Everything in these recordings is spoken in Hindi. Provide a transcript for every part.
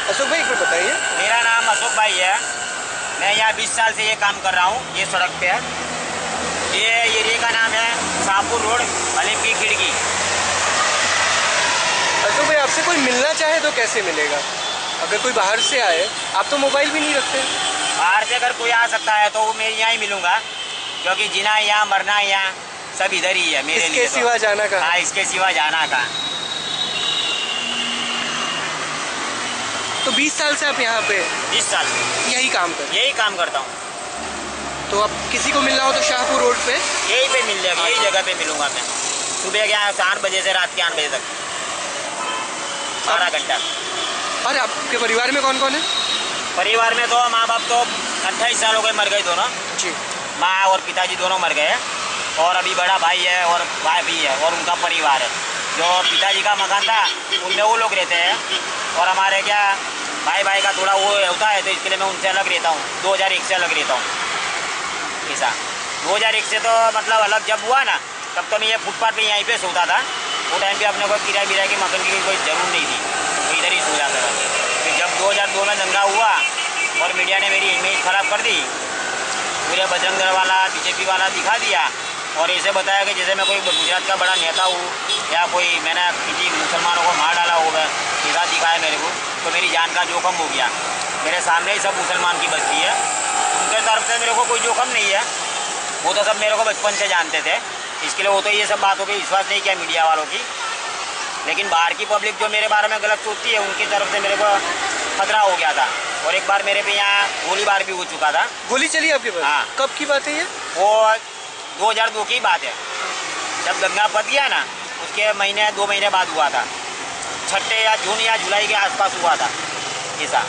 अशोक भाई एक मिनट बताइए। मेरा नाम अशोक भाई है। मैं यहाँ 20 साल से ये काम कर रहा हूँ ये सड़क पे। ये एरिया का नाम है शाहपुर रोड, हलीम की खिड़की। अशोक भाई आपसे कोई मिलना चाहे तो कैसे मिलेगा? अगर कोई बाहर से आए, आप तो मोबाइल भी नहीं रखते। बाहर से अगर कोई आ सकता है तो वो मैं यहाँ ही मिलूँगा, क्योंकि जीना यहाँ मरना यहाँ सब इधर ही है मेरे लिए। इसके सिवा जाना का? हाँ, इसके सिवा जाना का। तो 20 साल से आप यहाँ पे 20 साल यही काम कर? यही काम करता हूँ। तो अब किसी को मिलना हो तो शाहपुर रोड पे यही पे मिल जाएगा, यही जगह पे मिलूंगा मैं। सुबह के 8 बजे से रात के 8 बजे तक 12 घंटा। और आपके परिवार में कौन कौन है? परिवार में तो माँ बाप तो 28 साल हो गए, मर गए दोनों। जी। माँ और पिताजी दोनों मर गए, और अभी बड़ा भाई है और भाई भी है और उनका परिवार है। जो पिताजी का मकान था उनमें वो लोग रहते हैं, और हमारे क्या भाई का थोड़ा वो होता है, तो इसके लिए मैं उनसे अलग रहता हूँ। 2001 से अलग रहता हूँ ऐसा। 2001 से तो मतलब अलग जब हुआ ना, तब तो मैं ये फुटपाथ पे यहीं पे सोता था। वो टाइम पे अपने को किराए बिराए की मकान की कोई ज़रूर नहीं थी, तो इधर ही सो जाता था। फिर जब 2002 में दंगा हुआ और मीडिया ने मेरी इमेज ख़राब कर दी, पूरे बजरंग दल वाला बीजेपी वाला दिखा दिया, और ऐसे बताया कि जैसे मैं कोई गुजरात का बड़ा नेता हूँ या कोई मैंने किसी मुसलमानों को मार डाला होगा, ऐसा दिखाया मेरे को। तो मेरी जान का जोखम हो गया। मेरे सामने ही सब मुसलमान की बस्ती है, उनके तरफ से मेरे को कोई जोखम नहीं है। वो तो सब मेरे को बचपन से जानते थे, इसके लिए वो तो ये सब बातों पर विश्वास नहीं किया मीडिया वालों की। लेकिन बाहर की पब्लिक जो मेरे बारे में गलत सोचती है, उनकी तरफ से मेरे को खतरा हो गया था। और एक बार मेरे पे यहाँ गोलीबार भी हो चुका था। गोली चली आपके पास? हाँ। कब की बात है ये? वो 2002 की बात है, जब दंगा पत गया ना, उसके 2 महीने बाद हुआ था। 6 या जून या जुलाई के आसपास हुआ था ऐसा।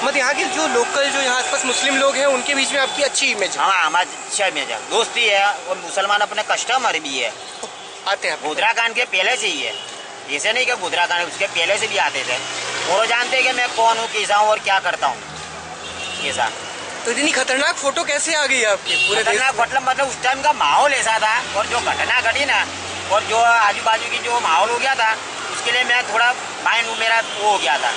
मत यहाँ के जो लोकल जो यहाँ आसपास मुस्लिम लोग हैं उनके बीच में आपकी अच्छी इमेज है? हाँ, हमारी अच्छा इमेज है, दोस्ती है, और मुसलमान अपने कस्टमर भी है। आते हैं गोधरा कांड के पहले से ही है, ऐसे नहीं कि गोधरा कांड, उसके पहले से भी आते थे। और वो जानते कि मैं कौन हूँ, कैसा हूँ और क्या करता हूँ ऐसा। तो इतनी खतरनाक फोटो कैसे आ गई आपकी पूरे देश में? मतलब उस टाइम का माहौल ऐसा था, और जो घटना घटी ना, और जो आजू बाजू की जो माहौल हो गया था, उसके लिए मैं थोड़ा माइंड मेरा वो हो गया था।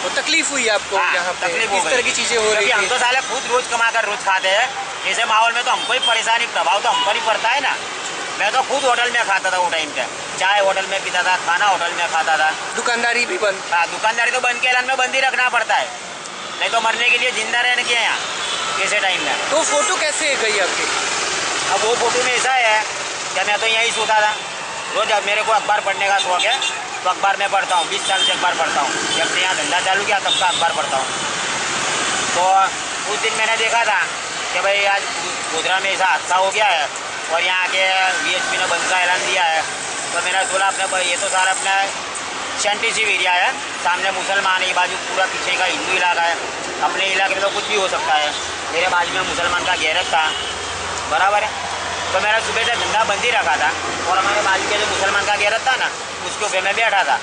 तो तकलीफ हुई आपको? हाँ, यहाँ पे तकलीफ किस तरह की चीजें हो रही हम थी? तो साले खुद रोज कमा कर रोज खाते हैं, ऐसे माहौल में तो हमको ही परेशानी, प्रभाव तो हम पर ही पड़ता है ना। मैं तो खुद होटल में खाता था वो टाइम पे, चाय होटल में पीता था, खाना होटल में खाता था। दुकानदारी भी बंद? हाँ, दुकानदारी तो बंद के ऐलान में बंद ही रखना पड़ता है, नहीं तो मरने के लिए जिंदा रहने के यहाँ कैसे टाइम में। तो फोटो कैसे गई आपकी? अब वो फोटो में ऐसा है कि मैं तो यहीं सोता था रोज। अब मेरे को अखबार पढ़ने का शौक है, तो अखबार में पढ़ता हूँ। 20 साल से अखबार पढ़ता हूँ, जब से यहाँ धंधा चालू किया तब का अखबार पढ़ता हूँ। तो उस दिन मैंने देखा था कि भाई आज गोधरा में ऐसा हादसा हो गया है, और यहाँ के VSP ने बंद का ऐलान दिया है। तो मैंने बोला अपने भाई ये तो सारा अपना सेंसिटिव एरिया है, सामने मुसलमान, ये बाजू पूरा पीछे का हिंदू इलाका है। अपने इलाके में तो कुछ भी हो सकता है, मेरे बाजू में मुसलमान का गैरेज था, बराबर है। तो मेरा सुबह से धंधा बंद ही रखा था, और हमारे बाजू के जो मुसलमान का गैरेज था ना, उसके ऊपर मैं बैठा था।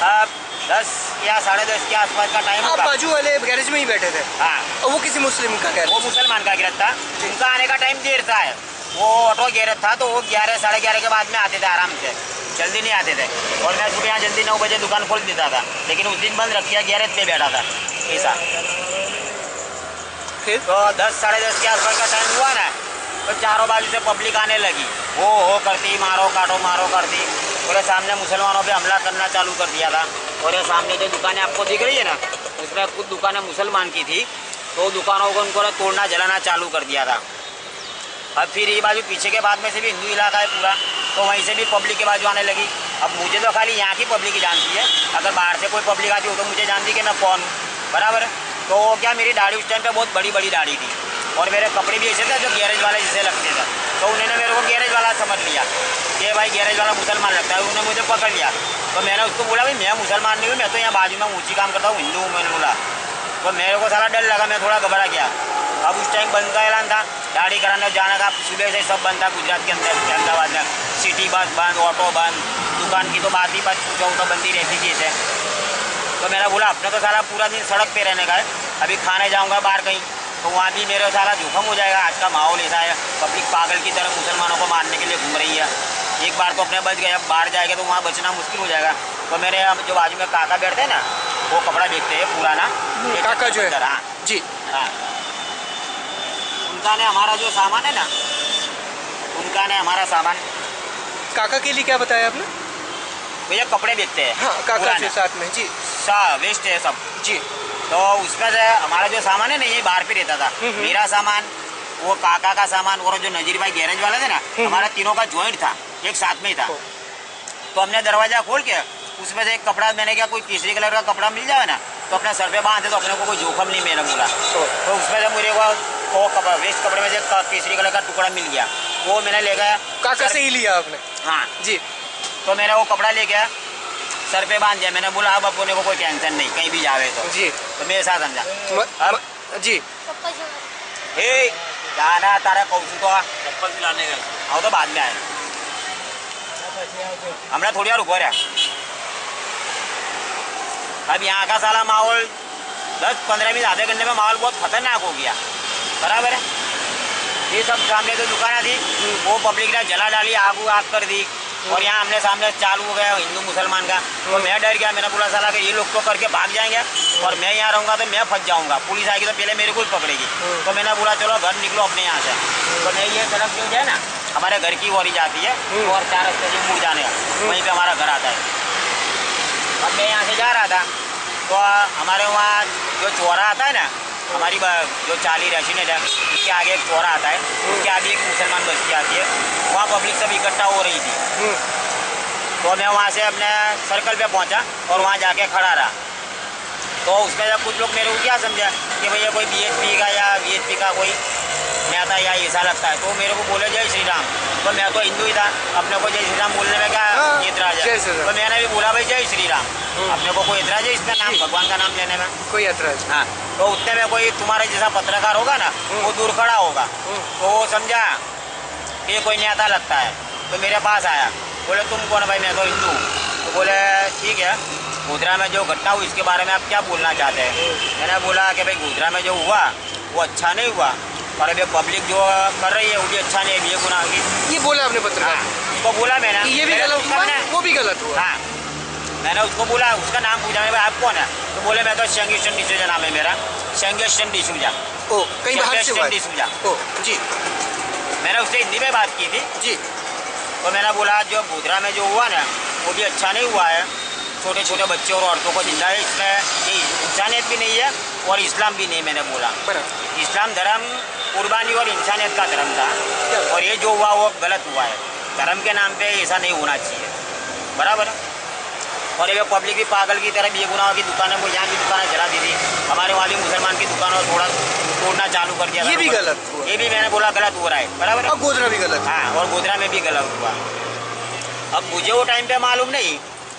अब 10 या 10:30 के आसपास का टाइम आप होगा। बाजू वाले गैरेज में ही बैठे थे? हाँ, और वो किसी मुस्लिम का गैरेज? वो मुसलमान का गैरेज था। उनका आने का टाइम देर था है, वो ऑटो गैरेज था, तो वो 11 साढ़े 11 के बाद में आते थे आराम से, जल्दी नहीं आते थे। और मैं सुबह यहाँ जल्दी 9 बजे दुकान खोल देता था, लेकिन उस दिन बंद रख दिया, गैरेज पे बैठा था ऐसा। फिर तो 10 साढ़े 10 के आसपास का टाइम हुआ ना, तो चारों बाजू से पब्लिक आने लगी, हो करती, मारो काटो मारो करती। पूरे सामने मुसलमानों पे हमला करना चालू कर दिया था। और ये सामने जो दुकानें आपको दिख रही है ना, उसमें कुछ दुकानें मुसलमान की थी, तो दुकानों को उनको तोड़ना जलाना चालू कर दिया था। अब फिर ये बाजू पीछे के बाद में से भी हिंदू इलाका है पूरा, तो वहीं से भी पब्लिक के बाजू आने लगी। अब मुझे तो खाली यहाँ की पब्लिक ही जानती है, अगर बाहर से कोई पब्लिक आती हो तो मुझे जानती कि मैं कौन हूँ, बराबर है। तो क्या मेरी दाढ़ी उस टाइम पे बहुत बड़ी बड़ी दाढ़ी थी, और मेरे कपड़े भी ऐसे थे जो गैरेज वाले जैसे लगते थे। तो उन्होंने मेरे को गैरेज वाला समझ लिया कि भाई गैरेज वाला मुसलमान लगता है, उन्होंने मुझे पकड़ लिया। तो मैंने उसको बोला भाई मैं मुसलमान नहीं हूँ, मैं तो यहाँ बाजू में ऊँची काम करता हूँ, हिंदू हूँ मैंने बोला। तो मेरे को सारा डर लगा, मैं थोड़ा घबरा गया। अब उस टाइम बंद का ऐलान था, दाढ़ी कराने जाने का सुबह से सब बंद था गुजरात के अंदर, अहमदाबाद में। सिटी बस बंद, ऑटो बंद, दुकान की तो बात ही पूछो तो बंदी रहती थी ऐसे। तो मैंने बोला अपने तो सारा पूरा दिन सड़क पे रहने का है, अभी खाने जाऊँगा बाहर कहीं तो वहाँ भी मेरा सारा जोखम हो जाएगा। आज का माहौल ऐसा है, पब्लिक पागल की तरह मुसलमानों को मारने के लिए घूम रही है। एक बार तो अपने बच गए, अब बाहर जाएगा तो वहाँ बचना मुश्किल हो जाएगा। तो मेरे जो बाजू में काका बैठते हैं ना, वो कपड़ा बेचते हैं पुराना। काका जो है, हाँ जी हाँ, उनका ने हमारा जो सामान है ना, उनका ने हमारा सामान। काका के लिए क्या बताया आपने? भैया कपड़े बेचते हैं। हाँ, काका पुराने। के साथ में, जी वेस्ट है सब। जी। तो उसमें से हमारा जो सामान है ना, ये बाहर पे रहता था। मेरा सामान, वो काका का सामान, और जो नजीर भाई गैरेज वाला थे ना, हमारा तीनों का जॉइंट था, एक साथ में ही था। तो हमने दरवाजा खोल के उसमें से एक कपड़ा, मैंने क्या कोई केसरी कलर का कपड़ा मिल जाए ना तो अपने सर पे बांधे तो अपने को कोई जोखम नहीं, मैंने बोला। तो उसमें से मेरे को कपड़ा, वेस्ट कपड़े में से केसरी कलर का टुकड़ा मिल गया, वो मैंने ले गया। काका से ही लिया आपने? हाँ जी। तो मैंने वो कपड़ा ले गया, सर पे बांध दिया। मैंने बोला अब अपने को कोई टेंशन नहीं, कहीं भी जावे जी। तो मेरे साथ समझा। अब जी हे जाना तारा कौशल तो चप्पल दिलाने गए, आओ तो बाद में आए, हमने थोड़ी यार ऊपर है। अब यहाँ का साला माहौल 10-15 मिनट, आधे घंटे में माहौल बहुत खतरनाक हो गया, बराबर है। ये सब सामने जो दुकानें थी वो पब्लिक ने जला डाली, आग कर दी, और यहाँ हमने सामने चालू हो गया हिंदू मुसलमान का। तो मैं डर गया, मैंने बोला साला कि ये लोग तो करके भाग जाएंगे और मैं यहाँ रहूँगा तो मैं फंस जाऊँगा, पुलिस आएगी तो पहले मेरे को ही पकड़ेगी। तो मैंने बोला चलो घर निकलो अपने यहाँ से। तो मैं ये सड़क जो है ना, हमारे घर की ओर ही जाती है, और 4 रास्ते से मुड़ जाने का, वहीं पर हमारा घर आता है। अब मैं यहाँ से जा रहा था तो हमारे वहाँ जो चौरा आता है ना, हमारी जो चाली रेसिडेंट है उसके आगे एक चौरा आता है, उसके आगे एक मुसलमान बस्ती आती है, वहाँ पब्लिक सब इकट्ठा हो रही थी। तो मैं वहाँ से अपने सर्कल पे पहुँचा और वहाँ जाके खड़ा रहा। तो उसमें जब कुछ लोग मेरे को क्या समझा कि भैया कोई BHP का या VHP का कोई नेता या ऐसा लगता है, तो मेरे को बोले जय श्री राम। तो मैं तो हिंदू ही था, अपने को जय श्री राम बोलने में क्या एतराज है? तो मैंने भी बोला भाई जय श्री राम, अपने को कोई एतराज है इसका नाम, भगवान का नाम लेने में? कोई एतराज। हाँ, तो उतने में कोई तुम्हारे जैसा पत्रकार होगा ना, वो दूर खड़ा होगा, तो वो समझा ये कोई नेता लगता है। तो मेरे पास आया, बोले तुम कौन? भाई मैं तो हिंदू। तो बोले ठीक है, गोधरा में जो घटना हुई इसके बारे में आप क्या बोलना चाहते हैं? मैंने बोला कि भाई गोधरा में जो हुआ वो अच्छा नहीं हुआ, और अभी पब्लिक जो कर रही है वो भी अच्छा नहीं है, ये गुनाह की। ये बोला आपने पत्रकार? उसको बोला मैंने, ये भी गलत हुआ, वो भी गलत हुआ। हाँ, मैंने उसको बोला, उसका नाम पूछा, मैं भाई आप कौन है? तो बोले मैं तो शेंगेस्टन डिसूजा नाम है मेरा, शेंगेस्टन डिसूजा। ओ, कहीं बाहर से हुआ? डिसूजा। ओ जी। मैंने उससे हिंदी में बात की थी जी। तो मैंने बोला जो गोधरा में जो हुआ ना वो भी अच्छा नहीं हुआ है, छोटे छोटे बच्चे और औरतों को जिंदा है, इसमें ये इंसानियत भी नहीं है और इस्लाम भी नहीं। मैंने बोला इस्लाम धर्म कुर्बानी और इंसानियत का धर्म था, और ये जो हुआ वो गलत हुआ है, धर्म के नाम पे ऐसा नहीं होना चाहिए, बराबर है। और ये पब्लिक भी पागल की तरह बेगुनाह की दुकानें, वो यहाँ की दुकानें जला दी थी, हमारे वाली मुसलमान की दुकानों थोड़ा तोड़ना चालू कर दिया। ये भी गलत हुआ। ये भी मैंने बोला गलत हो रहा है, बराबर है। और गोधरा भी गलत। हाँ, और गोधरा में भी गलत हुआ। अब मुझे वो टाइम पे मालूम नहीं,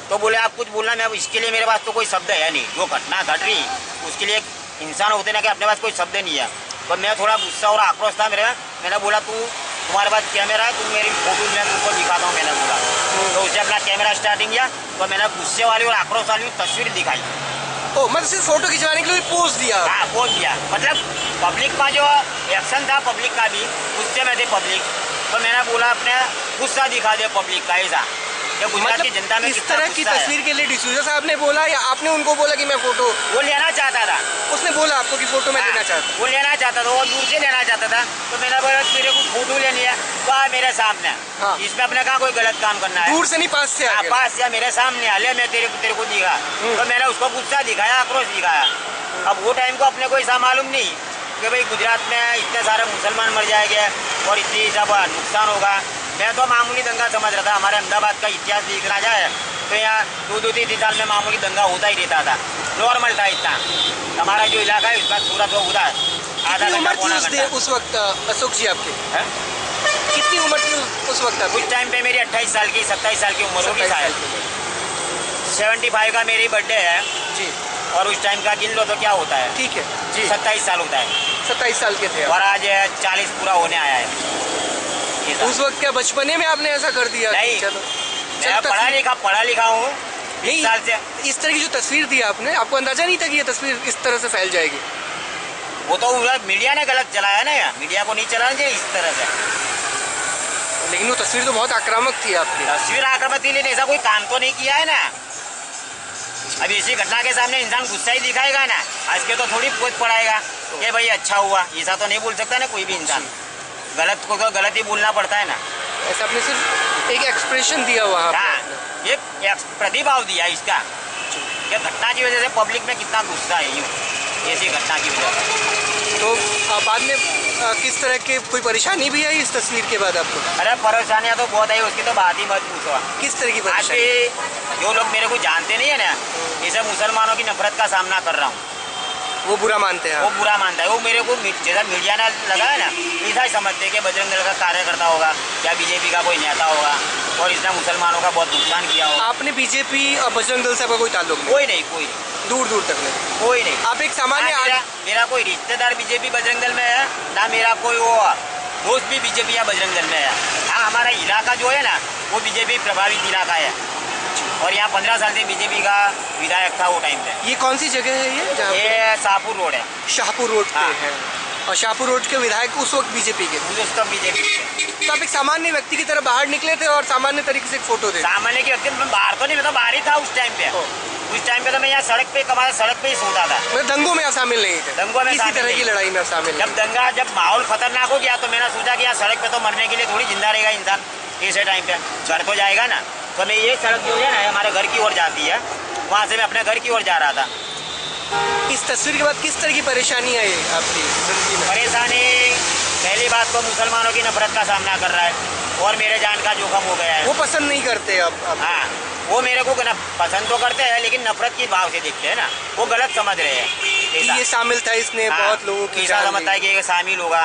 तो बोले आप कुछ बोलना, मैं इसके लिए मेरे पास तो कोई शब्द है नहीं, जो घटना घट रही उसके लिए इंसान होते ना कि अपने पास कोई शब्द नहीं है। तो मैं थोड़ा गुस्सा और आक्रोश था मेरे में, मैंने बोला तुम्हारे पास कैमरा है, तुम मेरी फोटो मैं तुमको दिखाता हूँ, मैंने बोला। तो उससे अपना कैमरा स्टार्टिंग किया, तो मैंने गुस्से वाली और आक्रोश वाली तस्वीर दिखाई। ओ, मतलब सिर्फ फोटो खिंचवाने के लिए पोज दिया? हाँ, पोज दिया, मतलब पब्लिक का जो एक्शन था पब्लिक का भी गुस्से में थे पब्लिक, तो मैंने बोला अपने गुस्सा दिखा दे पब्लिक का, ऐसा गुजरात की जनता में इस तरह की तस्वीर के लिए डिसूजा साहब ने बोला या आपने उनको बोला कि मैं फोटो? वो लेना चाहता था, उसने बोला आपको कि फोटो मैं लेना चाहता? वो लेना चाहता था, वो दूर से लेना चाहता था। तो मैंने बोला तेरे को फोटो लेनी है तो आ मेरे सामने। हाँ। इसमें अपने कहा कोई गलत काम करना है, दूर से नहीं पास से आ गया। पास या मेरे सामने आ ले, मैं तेरे को दिखा। तो मैंने उसको गुस्सा दिखाया, आक्रोश दिखाया। अब वो टाइम को अपने को ऐसा मालूम नहीं कि भाई गुजरात में इतने सारे मुसलमान मर जाएंगे और इतनी सब नुकसान होगा। मैं तो मामूली दंगा समझ रहा था, हमारे अहमदाबाद का इतिहास देखना जाए तो यहाँ 2-3 साल में मामूली दंगा होता ही रहता था, नॉर्मल था इतना। हमारा जो इलाका है उसका सूरत होता है आधा घंटा पौना घंटा। उस वक्त अशोक जी आपके कितनी उम्र थी उस वक्त? उस टाइम पे मेरी 28 साल की 27 साल की उम्र होगी शायद। 75 का मेरी बर्थडे है जी, और उस टाइम का गिन लो तो क्या होता है? ठीक है जी, 27 साल होता है। 27 साल के थे और आज 40 पूरा होने आया है। उस वक्त क्या बचपने में आपने ऐसा कर दिया? नहीं, मैं पढ़ा लिखा हूँ 20 साल से। इस तरह की जो तस्वीर दी आपने, आपको अंदाजा नहीं था कि ये तस्वीर इस तरह से फैल जाएगी? वो तो मीडिया ने गलत चलाया ना, यार मीडिया को नहीं चलाना चाहिए इस तरह से। लेकिन वो तस्वीर तो बहुत आक्रामक थी आपकी। तस्वीर आक्रामक थी, लेकिन ऐसा कोई काम तो नहीं किया है ना। अब इसी घटना के सामने इंसान गुस्सा ही दिखाएगा ना, आज के तो थोड़ी पोत पड़ाएगा कि भाई अच्छा हुआ, ऐसा तो नहीं बोल सकता ना कोई भी इंसान। गलत को तो गलत ही बोलना पड़ता है ना। ऐसा आपने सिर्फ एक एक्सप्रेशन दिया वहाँ हाँ, एक प्रतिभाव दिया इसका कि घटना की वजह से पब्लिक में कितना गुस्सा है यूँ ऐसी घटना की वजह से। तो बाद में किस तरह की कोई परेशानी भी आई इस तस्वीर के बाद आपको? अरे परेशानियाँ तो बहुत आई, उसकी तो बात ही मत पूछो। किस तरह की आज परेशानी? भी जो लोग मेरे को जानते नहीं है ना, इसे मुसलमानों की नफरत का सामना कर रहा हूँ। वो बुरा मानते हैं? वो बुरा मानता है, वो मेरे को जैसा मीडिया ने लगा है ना, ऐसा ही समझते हैं कि बजरंग दल का कार्यकर्ता होगा या बीजेपी का कोई नेता होगा और इसने मुसलमानों का बहुत नुकसान किया होगा। आपने बीजेपी और बजरंग दल से आपका कोई ताल्लुक नहीं? कोई नहीं, कोई दूर दूर तक नहीं, कोई नहीं। आप एक सामान्य मेरा कोई रिश्तेदार बीजेपी बजरंग दल में है ना, मेरा कोई वो दोस्त भी बीजेपी या बजरंग दल में है। हाँ, हमारा इलाका जो है ना वो बीजेपी प्रभावित इलाका है और यहाँ 15 साल से बीजेपी का विधायक था वो टाइम पे। ये कौन सी जगह है ये शाहपुर रोड है। शाहपुर रोड पे हाँ। है। और शाहपुर रोड के विधायक उस वक्त बीजेपी के? उस तक बीजेपी के। तो आप एक सामान्य व्यक्ति की तरह बाहर निकले थे और सामान्य तरीके से एक फोटो थे? सामान्य की व्यक्ति मैं बाहर तो नहीं, मैं तो बाहर ही था उस टाइम पे। उस टाइम पे तो मैं यहाँ सड़क पे सड़क पे ही सोता था। मैं दंगों में शामिल नहीं थे? दंगों में किसी तरह की लड़ाई में शामिल? जब माहौल खतरनाक हो गया तो मैंने सोचा कि यहाँ सड़क पे तो मरने के लिए थोड़ी जिंदा रहेगा इंसान ऐसे टाइम पे, घर तो जाएगा ना। तो मैं ये सड़क जो है ना हमारे घर की ओर जाती है, वहाँ से मैं अपने घर की ओर जा रहा था। इस तस्वीर के बाद किस तरह की परेशानी आई आपकी जिंदगी में? परेशानी पहली बात तो मुसलमानों की नफरत का सामना कर रहा है और मेरे जान का जोखम हो गया है। वो पसंद नहीं करते अब? हाँ, वो मेरे को पसंद तो करते हैं लेकिन नफरत की भाव से देखते हैं ना, वो गलत समझ रहे हैं। ये शामिल था इसने? हाँ, बहुत लोगों की ऐसा समझता है कि ये शामिल होगा,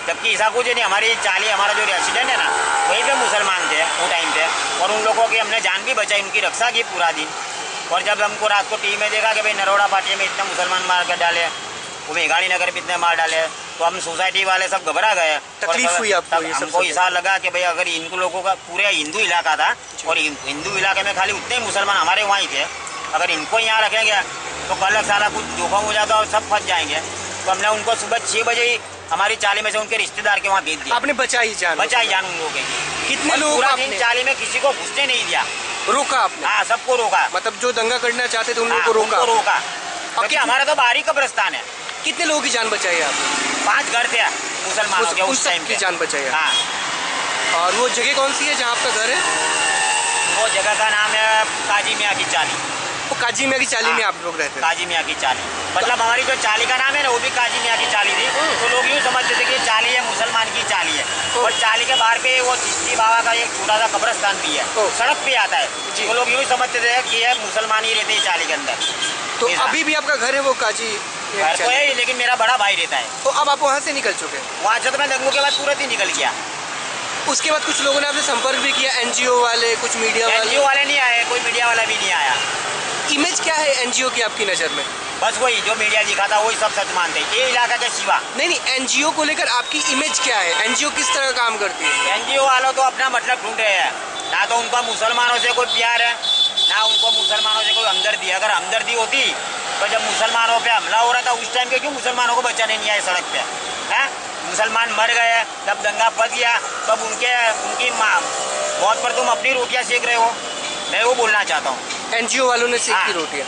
जबकि ऐसा कुछ नहीं। हमारी चाली हमारा जो रेसिडेंट है ना वहीं पे मुसलमान थे वो टाइम पे, और उन लोगों की हमने जान भी बचाई, उनकी रक्षा की पूरा दिन। और जब हमको रात को टीवी में देखा कि भाई नरोड़ा पार्टी में इतने मुसलमान मार कर डाले, वो मेघाड़ी नगर में इतने मार डाले, तो हम सोसाइटी वाले सब घबरा गए। तकलीफ हुई आपको? हमको ऐसा लगा कि भाई अगर इन लोगों का पूरे हिंदू इलाका था और हिंदू इलाके में खाली उतने मुसलमान हमारे वहाँ ही थे, अगर इनको यहाँ रखेंगे तो कल सारा कुछ जोखम हो जाता और सब फंस जाएंगे। तो हमने उनको सुबह 6 बजे ही हमारी चाली में से उनके रिश्तेदार के वहाँ भेज दिया। आपने बचाई जान? बचाई जान उन लोगों की। कितने लोग? पूरा दिन चाली में किसी को घुसने नहीं दिया। रोका आपने? हाँ, सबको रोका। मतलब जो दंगा करना चाहते थे उन लोगों को रोका? रोका, क्योंकि हमारा तो बाहरी कब्रिस्तान है। कितने लोगों की जान बचाई आपने? 5 घर थे मुसलमानों के उस टाइम की जान बचाई? हाँ। और वो जगह कौन सी है जहाँ आपका घर है? वो जगह का नाम है काजी मियाँ की चाली। वो काजी मियाँ की चाली में आप लोग रहते हैं? काजी मियाँ की चाली, मतलब हमारी जो चाली का नाम है ना वो भी काजी मियाँ की चाली थी। तो लोग यूँ समझते थे कि चाली है मुसलमान की चाली है, और चाली के बाहर पे वो चिश्ती बाबा का एक छोटा सा कब्रिस्तान भी है, सड़क पे आता है। तो लोग यूँ समझते थे कि ये मुसलमान ही रहते हैं चाली के अंदर। तो अभी भी आपका घर है वो काजी? घर तो है लेकिन मेरा बड़ा भाई रहता है। तो अब आप वहाँ से निकल चुके? वहाँ से तो मैं दंगों के बाद तुरंत ही निकल गया। उसके बाद कुछ लोगों ने आपसे संपर्क भी किया? एनजीओ वाले, कुछ मीडिया वाले? एनजीओ वाले नहीं आए, कोई मीडिया वाला भी नहीं आया। इमेज क्या है एनजीओ की आपकी नज़र में? बस वही जो मीडिया दिखाता वही सब सच मानते हैं, ये इलाका के सिवा। नहीं, एनजीओ को लेकर आपकी इमेज क्या है? एनजीओ किस तरह काम करती है? एनजीओ वालों तो अपना मतलब ढूंढ रहे हैं, ना तो उनका मुसलमानों से कोई प्यार है ना उनको मुसलमानों से कोई हमदर्दी। अगर हमदर्दी होती तो जब मुसलमानों पे हमला हो रहा था उस टाइम पे क्यों मुसलमानों को बचाने नहीं आए सड़क पे? हैं, मुसलमान मर गए, तब दंगा फंस गया, तब उनकी मौत पर तुम अपनी रोटियां सेक रहे हो। मैं वो बोलना चाहता हूँ। एनजीओ वालों ने सेकी रोटियां,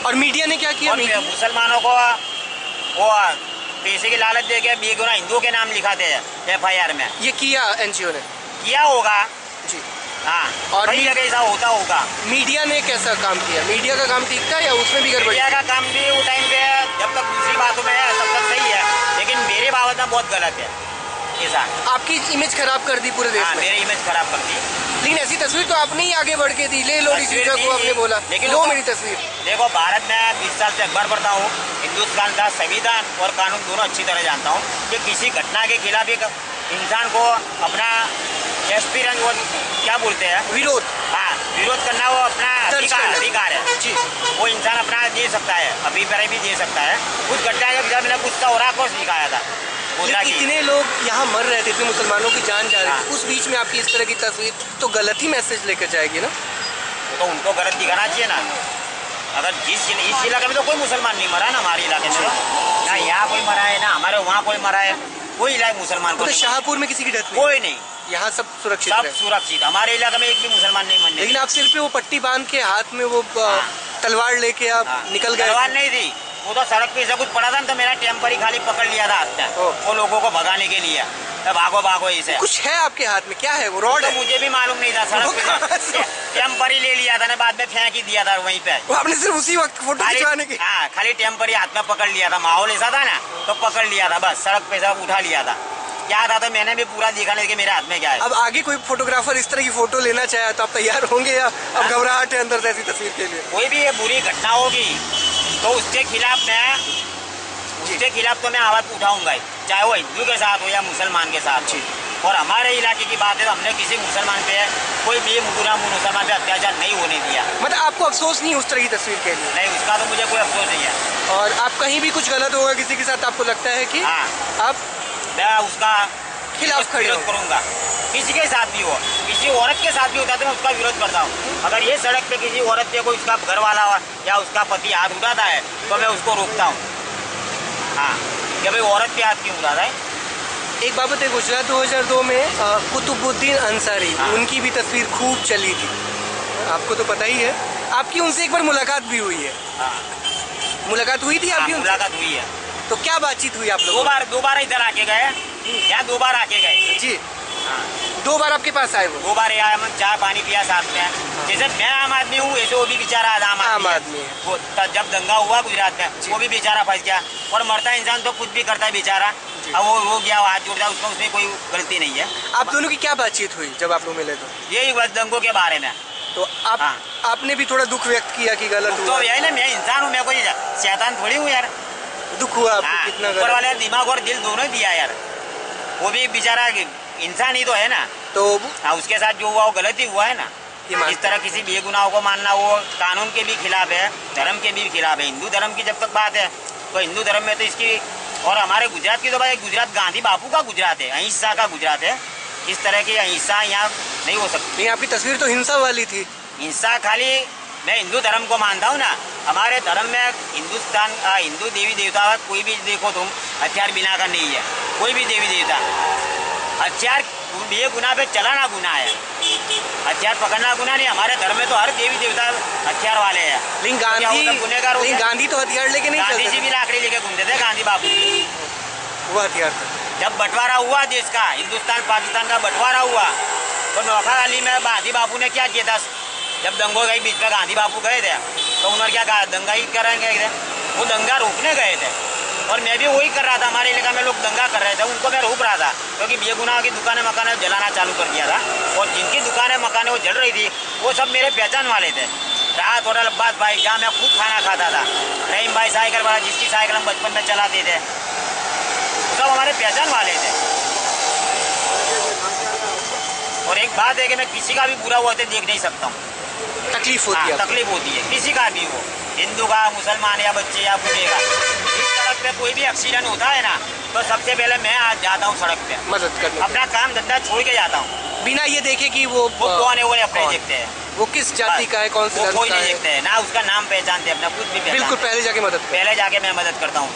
और मीडिया ने क्या किया? मुसलमानों को वो पैसे की लालच दे के बेगुनाह हिंदुओं के नाम लिखाते हैं FIR में। ये किया एनजीओ ने? किया होगा जी। हाँ, और कई जगह ऐसा होता होगा। मीडिया ने कैसा काम किया? मीडिया का काम ठीक था या उसमें भी गड़बड़ी? मीडिया का काम भी वो टाइम पे जब तक दूसरी बातों में है तब तक सही है, लेकिन मेरे बाबत में बहुत गलत है ऐसा। आपकी इमेज खराब कर दी पूरे देश में? मेरी इमेज खराब कर दी। लेकिन ऐसी तस्वीर तो आपने ही आगे बढ़ के दी। ले लो डिसीजन को, आपने बोला लेकिन लो मेरी तस्वीर। देखो, भारत में 20 साल से अखबार पढ़ता हूँ, हिंदुस्तान का संविधान और कानून दोनों अच्छी तरह जानता हूँ कि किसी घटना के खिलाफ एक इंसान को अपना एक्सपीरियंस, वो क्या बोलते हैं, विरोध, हाँ, विरोध करना वो अपना अधिकार है जी। वो इंसान अपना दे सकता है, अभिप्राय भी दे सकता है। उस घटना के खिलाफ मैंने गुस्सा और आक्रोश दिखाया था। इतने लोग यहाँ मर रहे थे, इतने मुसलमानों की जान जा रही थी, उस बीच में आपकी इस तरह की तस्वीर तो गलत ही मैसेज लेकर जाएगी ना? तो उनको गलत दिखाना चाहिए ना। अगर इस इलाके में तो कोई मुसलमान नहीं मरा ना, हमारे इलाके में ना यहाँ कोई मरा है ना हमारे वहाँ कोई मरा है, कोई इलाके मुसलमान को। तो शाहपुर में किसी की डेथ कोई नहीं, यहाँ सब सुरक्षित, सब सुरक्षित। हमारे इलाके में एक भी मुसलमान नहीं मरने। लेकिन आप सिर पे वो पट्टी बांध के हाथ में वो तलवार लेके आप निकल गए? तलवार नहीं थी, वो तो सड़क पे ऐसा कुछ पड़ा था ना, तो मेरा टेम्पर ही खाली पकड़ लिया था हाथ में, वो लोगों को भगाने के लिए। तो भागो भागो इसे। कुछ है आपके हाथ में, क्या है वो? रॉड तो है? मुझे भी मालूम नहीं था, सड़क पे टेम्पर ही ले लिया था ना, बाद में फेंक ही दिया था वहीं पे। वो आपने सिर्फ उसी वक्त फोटो खिंचवाने की? हाँ, खाली टेम्पर ही हाथ में पकड़ लिया था, माहौल ऐसा था ना तो पकड़ लिया था, बस सड़क पे सब उठा लिया था। क्या था तो मैंने भी पूरा देखा नहीं कि मेरे हाथ में क्या है। अब आगे कोई फोटोग्राफर इस तरह की फोटो लेना चाहे तो आप तैयार होंगे या अब घबराहट है अंदर से ऐसी तस्वीर के लिए? कोई भी ये बुरी घटना होगी तो उसके खिलाफ तो मैं आवाज उठाऊंगा ही, चाहे वो हिंदू के साथ हो या मुसलमान के साथ हो। और हमारे इलाके की बात है तो हमने किसी मुसलमान पे कोई भी मुसलमान पे अत्याचार नहीं होने दिया। मतलब आपको अफसोस नहीं उस तरह की तस्वीर के लिए? नहीं, उसका तो मुझे कोई अफसोस नहीं है। और आप कहीं भी कुछ गलत होगा किसी के साथ, आपको लगता है कि आप मैं उसका खिलाफ खड़े विरोध करूंगा, किसी के साथ भी हो, किसी औरत के साथ भी होता है तो मैं उसका विरोध करता हूँ। अगर ये सड़क पे किसी औरत पे कोई उसका घर वाला या उसका पति हाथ उठाता है तो मैं उसको रोकता हूँ। हाँ, कि भाई औरत पे हाथ क्यों उठाता है। एक बाबत है, गुजरात 2002 में कुतुबुद्दीन अंसारी, उनकी भी तस्वीर खूब चली थी, आपको तो पता ही है। आपकी उनसे एक बार मुलाकात भी हुई है? मुलाकात हुई थी आपकी? मुलाकात हुई है। तो क्या बातचीत हुई आप लोग? दो बार इधर आके गए, यहाँ 2 बार आके गए जी। 2 बार आपके पास आए वो? 2 बार आया, हम चाय पानी पिया साथ में। जैसे मैं आम आदमी हूँ ऐसे वो भी बेचारा आम आदमी है। वो जब दंगा हुआ गुजरात में वो भी बेचारा फंस गया, और मरता इंसान तो कुछ भी करता है बेचारा। अब वो रो गया, हाथ जोड़ दिया, उसमें कोई गलती नहीं है। आप दोनों की क्या बातचीत हुई जब आप लोग मिले? तो यही बस दंगों के बारे में। तो आपने भी थोड़ा दुख व्यक्त किया कि गलत हुआ? तो यही ना, मैं इंसान हूँ, मैं कोई शैतान थोड़ी हूँ यार। दुख हुआ आपको? कितना ऊपर वाले दिमाग और दिल दोनों दिया यार, वो भी बेचारा इंसान ही तो है ना। तो उसके साथ जो हुआ वो गलत ही हुआ है ना। इस तरह किसी बेगुनाह को मानना वो कानून के भी खिलाफ है, धर्म के भी खिलाफ है। हिंदू धर्म की जब तक बात है तो हिंदू धर्म में तो इसकी, और हमारे गुजरात की तो भाई गुजरात गांधी बापू का गुजरात है, अहिंसा का गुजरात है। इस तरह की अहिंसा यहाँ नहीं हो सकती। नहीं, आपकी तस्वीर तो हिंसा वाली थी। हिंसा खाली, मैं हिंदू धर्म को मानता हूँ ना, हमारे धर्म में हिंदू देवी देवता कोई भी देखो तुम, हथियार बिना का नहीं है। कोई भी देवी देवता हथियार ये गुनाह पे चलाना गुनाह है, हथियार पकड़ना गुनाह नहीं। हमारे धर्म में तो हर देवी देवता हथियार वाले हैं। लेकिन गांधी तो हथियार लेके नहीं, गांधी जी भी लाकड़ी लेके घूमते थे, गांधी बापू वो हथियार था। जब बंटवारा हुआ देश का, हिंदुस्तान पाकिस्तान का बंटवारा हुआ तो नौखाली में गांधी बापू ने क्या किया था? जब दंगों के बीच में गांधी बापू गए थे तो उन्होंने क्या कहा? दंगा ही करेंगे, वो दंगा रोकने गए थे। और मैं भी वही कर रहा था, हमारे इलाका में लोग दंगा कर रहे थे, उनको मैं रोक रहा था, क्योंकि बेगुनाह की दुकानें मकानें जलाना चालू कर दिया था। और जिनकी दुकानें मकानें वो जल रही थी वो सब मेरे पहचान वाले थे। राहत होटल अब्बास भाई, जहाँ मैं खूब खाना खाता था, रहीम भाई साइकिल वाला, जिसकी साइकिल हम बचपन में चलाते थे, सब हमारे पहचान वाले थे। और एक बात है कि मैं किसी का भी बुरा हुआ देख नहीं सकता हूँ, तकलीफ होती है। तकलीफ होती है किसी का भी हो, हिंदू का, मुसलमान या बच्चे या बूढ़े का। इस सड़क पे कोई भी एक्सीडेंट होता है ना तो सबसे पहले मैं आज जाता हूँ सड़क पे मदद करने, अपना काम धंधा छोड़ के जाता हूँ, बिना ये देखे कि वो कौन है, वो अपने देखते हैं, वो किस जाति का है, कौन से कोई नहीं देखते है ना, उसका नाम पहचानते, अपना कुछ भी बिल्कुल पहले जाके मदद मैं मदद करता हूँ।